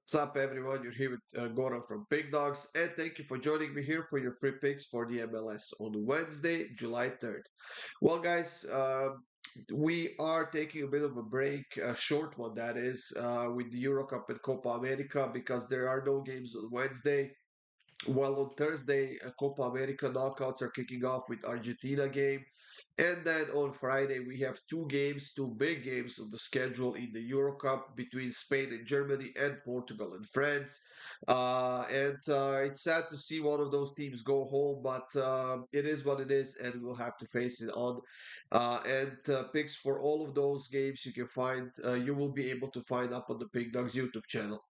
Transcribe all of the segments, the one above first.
What's up, everyone? You're here with Goran from Pickdawgz, and thank you for joining me here for your free picks for the MLS on Wednesday, July 3rd. Well, guys, we are taking a bit of a break, a short one that is, with the Euro Cup and Copa America because there are no games on Wednesday. Well, on Thursday, Copa America knockouts are kicking off with Argentina game. And then on Friday, we have two games, two big games on the schedule in the Euro Cup between Spain and Germany and Portugal and France. And it's sad to see one of those teams go home, but it is what it is, and we'll have to face it on. And picks for all of those games you will be able to find up on the Pick Dawgz YouTube channel.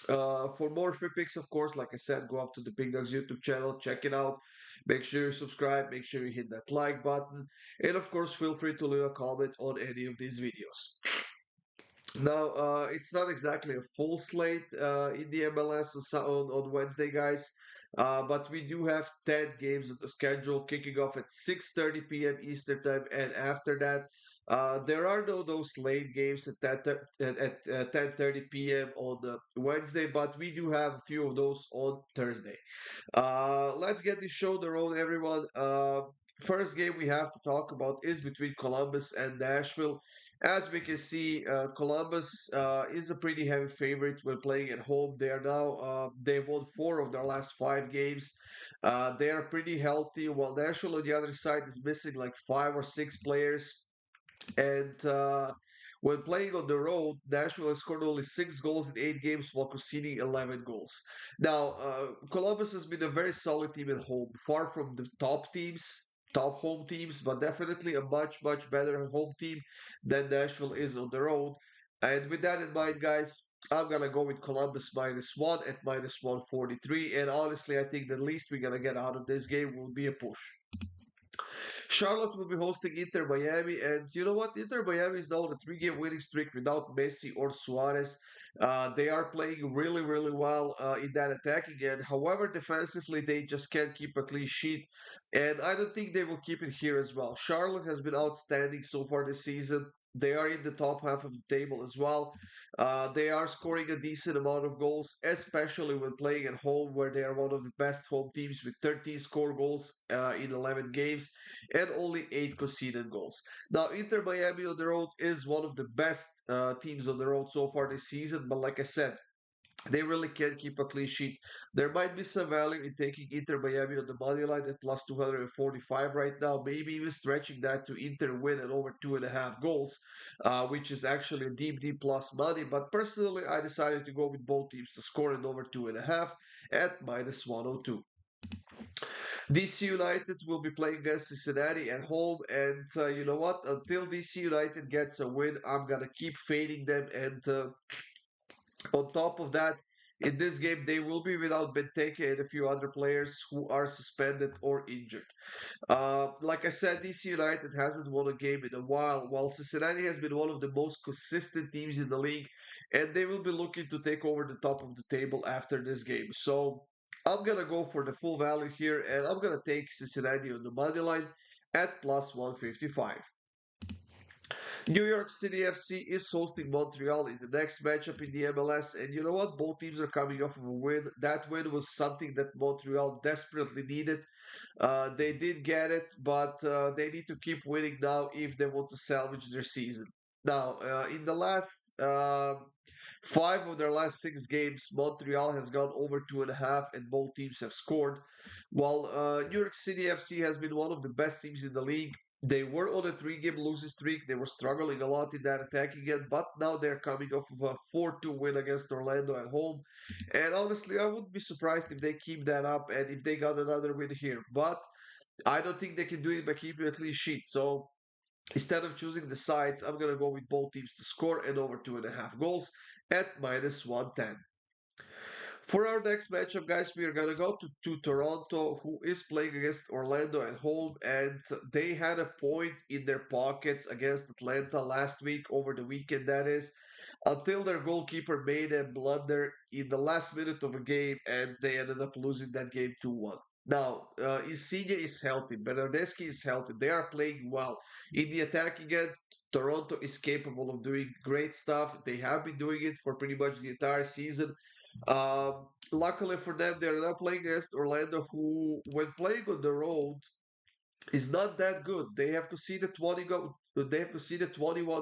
For more free picks, of course, like I said, go up to the Pick Dawgz YouTube channel, check it out. Make sure you subscribe, make sure you hit that like button, and of course, feel free to leave a comment on any of these videos. Now, it's not exactly a full slate in the MLS on Wednesday, guys, but we do have 10 games on the schedule kicking off at 6:30 p.m. Eastern Time, and after that, there are no those late games at 10:30 p.m. on Wednesday, but we do have a few of those on Thursday. Let's get this show on the road, everyone. First game we have to talk about is between Columbus and Nashville. As we can see, Columbus is a pretty heavy favorite when playing at home. They've won four of their last five games. They are pretty healthy, while Nashville on the other side is missing like five or six players. And when playing on the road, Nashville has scored only 6 goals in 8 games while conceding 11 goals. Now, Columbus has been a very solid team at home, far from the top home teams, but definitely a much, much better home team than Nashville is on the road. And with that in mind, guys, I'm gonna go with Columbus -1 at -143. And honestly, I think the least we're gonna get out of this game will be a push. Charlotte will be hosting Inter Miami, and you know what? Inter Miami is now on a three-game winning streak without Messi or Suarez. They are playing really, really well in that attacking end. However, defensively, they just can't keep a clean sheet, and I don't think they will keep it here as well. Charlotte has been outstanding so far this season. They are in the top half of the table as well. They are scoring a decent amount of goals, especially when playing at home, where they are one of the best home teams with 13 score goals in 11 games and only 8 conceded goals. Now, Inter Miami on the road is one of the best teams on the road so far this season, but like I said, they really can't keep a clean sheet. There might be some value in taking Inter Miami on the money line at plus 245 right now, maybe even stretching that to Inter win at over 2.5 goals, which is actually a deep plus money. But personally, I decided to go with both teams to score at over 2.5 at -102. DC United will be playing against Cincinnati at home, and you know what? Until DC United gets a win, I'm gonna keep fading them. And on top of that, in this game, they will be without Benteke and a few other players who are suspended or injured. Like I said, DC United hasn't won a game in a while Cincinnati has been one of the most consistent teams in the league, and they will be looking to take over the top of the table after this game. So I'm gonna go for the full value here, and I'm gonna take Cincinnati on the money line at plus 155. New York City FC is hosting Montreal in the next matchup in the MLS, and you know what? Both teams are coming off of a win. That win was something that Montreal desperately needed. They did get it, but they need to keep winning now if they want to salvage their season. Now, in the last five of their last 6 games, Montreal has gone over 2.5, and both teams have scored. While New York City FC has been one of the best teams in the league, they were on a 3-game losing streak. They were struggling a lot in that attacking end, but now they're coming off of a 4-2 win against Orlando at home. And honestly, I wouldn't be surprised if they keep that up and if they got another win here. But I don't think they can do it by keeping a clean sheet. So instead of choosing the sides, I'm going to go with both teams to score and over 2.5 goals at -110. For our next matchup, guys, we are going to go to Toronto, who is playing against Orlando at home, and they had a point in their pockets against Atlanta last week, over the weekend, that is, until their goalkeeper made a blunder in the last minute of a game, and they ended up losing that game 2-1. Now, Insigne is healthy, Bernardeschi is healthy. They are playing well. In the attacking end, Toronto is capable of doing great stuff. They have been doing it for pretty much the entire season. Luckily for them, they're now playing against Orlando, who, when playing on the road, is not that good. They have conceded 21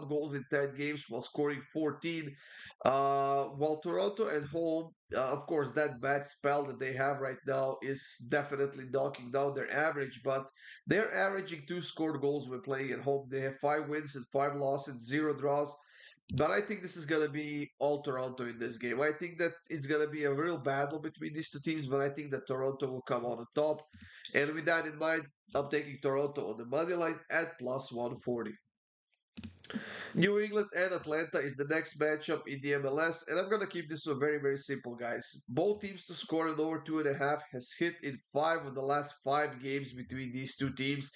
goals in 10 games while scoring 14. While Toronto at home, of course, that bad spell that they have right now is definitely knocking down their average, but they're averaging two scored goals when playing at home. They have 5 wins and 5 losses, 0 draws. But I think this is going to be all Toronto in this game. I think that it's going to be a real battle between these two teams, but I think that Toronto will come on the top. And with that in mind, I'm taking Toronto on the money line at plus 140. New England and Atlanta is the next matchup in the MLS, and I'm gonna keep this one very, very simple, guys. Both teams to score an over 2.5 has hit in 5 of the last 5 games between these two teams,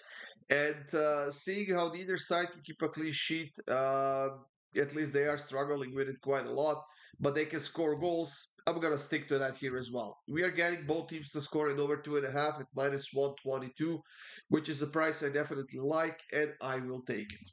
and seeing how neither side can keep a clean sheet, at least they are struggling with it quite a lot, but they can score goals. I'm gonna stick to that here as well. We are getting both teams to score an over 2.5 at minus 122, which is a price I definitely like, and I will take it.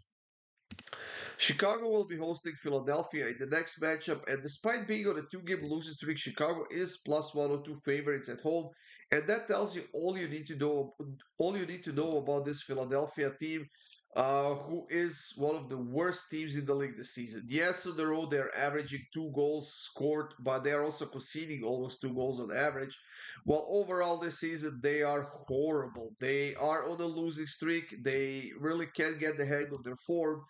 Chicago will be hosting Philadelphia in the next matchup, and despite being on a two-game losing streak, Chicago is plus 102 favorites at home, and that tells you all you need to know. All you need to know about this Philadelphia team, who is one of the worst teams in the league this season. Yes, on the road they're averaging 2 goals scored, but they are also conceding almost 2 goals on average. While overall this season they are horrible. They are on a losing streak. They really can't get the hang of their form.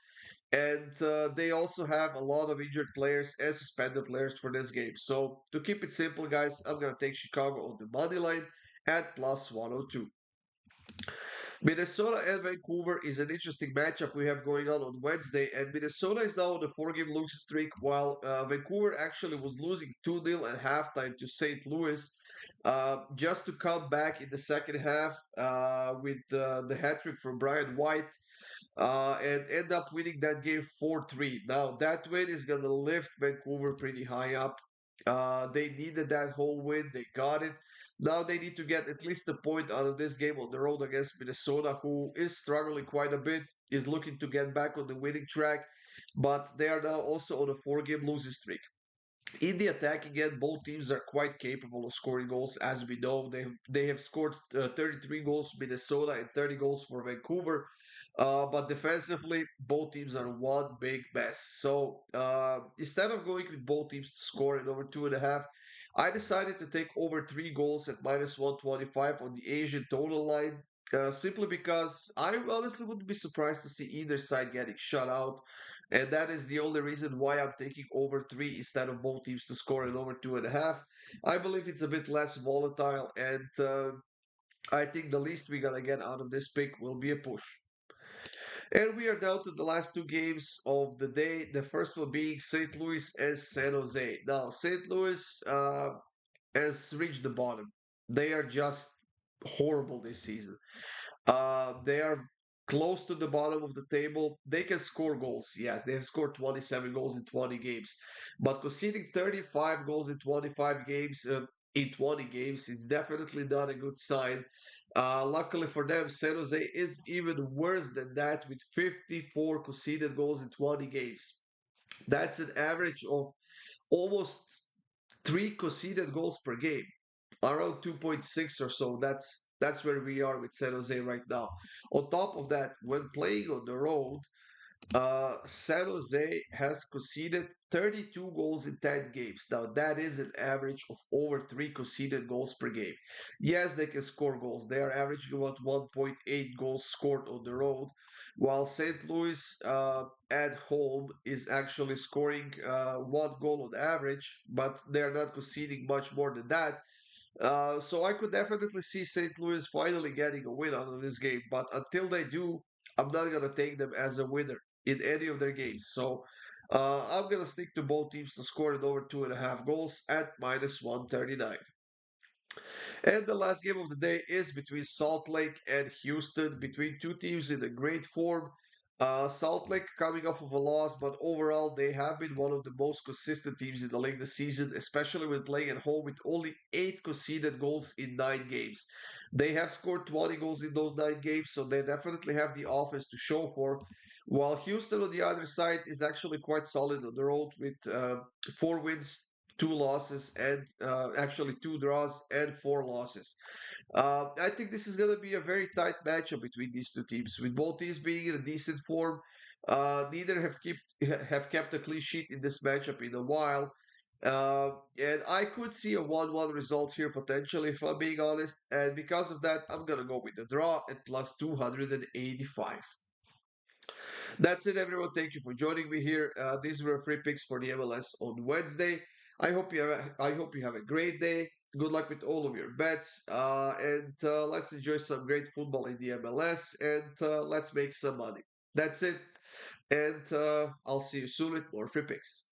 And they also have a lot of injured players and suspended players for this game. So to keep it simple, guys, I'm going to take Chicago on the money line at plus 102. Minnesota and Vancouver is an interesting matchup we have going on Wednesday, and Minnesota is now on a 4 game losing streak, while Vancouver actually was losing 2-0 at halftime to St. Louis, just to come back in the second half with the hat trick from Brian White and end up winning that game 4-3. Now, that win is going to lift Vancouver pretty high up. They needed that whole win, they got it. Now they need to get at least a point out of this game on the road against Minnesota, who is struggling quite a bit, is looking to get back on the winning track, but they are now also on a 4 game losing streak. In the attack again, both teams are quite capable of scoring goals. As we know, they have scored 33 goals Minnesota and 30 goals for Vancouver. But defensively, both teams are one big mess. So instead of going with both teams to score in over 2.5, I decided to take over 3 goals at minus 125 on the Asian total line. Simply because I honestly wouldn't be surprised to see either side getting shut out. And that is the only reason why I'm taking over 3 instead of both teams to score in over 2.5. I believe it's a bit less volatile, and I think the least we're gonna get out of this pick will be a push. And we are down to the last 2 games of the day. The first one being St. Louis and San Jose. Now, St. Louis has reached the bottom. They are just horrible this season. They are close to the bottom of the table. They can score goals. Yes, they have scored 27 goals in 20 games. But conceding 35 goals in 25 games, in 20 games, is definitely not a good sign. Luckily for them, San Jose is even worse than that with 54 conceded goals in 20 games. That's an average of almost 3 conceded goals per game, around 2.6 or so. That's where we are with San Jose right now. On top of that, when playing on the road, San Jose has conceded 32 goals in 10 games. Now, that is an average of over 3 conceded goals per game. Yes, they can score goals. They are averaging about 1.8 goals scored on the road, while St. Louis at home is actually scoring 1 goal on average, but they are not conceding much more than that. So I could definitely see St. Louis finally getting a win out of this game, but until they do, I'm not gonna take them as a winner in any of their games. So I'm gonna stick to both teams to score it over 2.5 goals at minus 139. And the last game of the day is between Salt Lake and Houston, between two teams in a great form. Salt Lake coming off of a loss, but overall they have been one of the most consistent teams in the league this season, especially when playing at home with only 8 conceded goals in 9 games. They have scored 20 goals in those 9 games, so they definitely have the offense to show for. while Houston on the other side is actually quite solid on the road with 4 wins, 2 losses, and actually 2 draws and 4 losses. I think this is going to be a very tight matchup between these two teams, with both teams being in a decent form. Neither have kept a clean sheet in this matchup in a while. And I could see a 1-1 result here potentially, if I'm being honest. And because of that, I'm going to go with the draw at plus 285. That's it, everyone. Thank you for joining me here. These were free picks for the MLS on Wednesday. I hope you have a great day. Good luck with all of your bets, and let's enjoy some great football in the MLS, and let's make some money. That's it, and I'll see you soon with more free picks.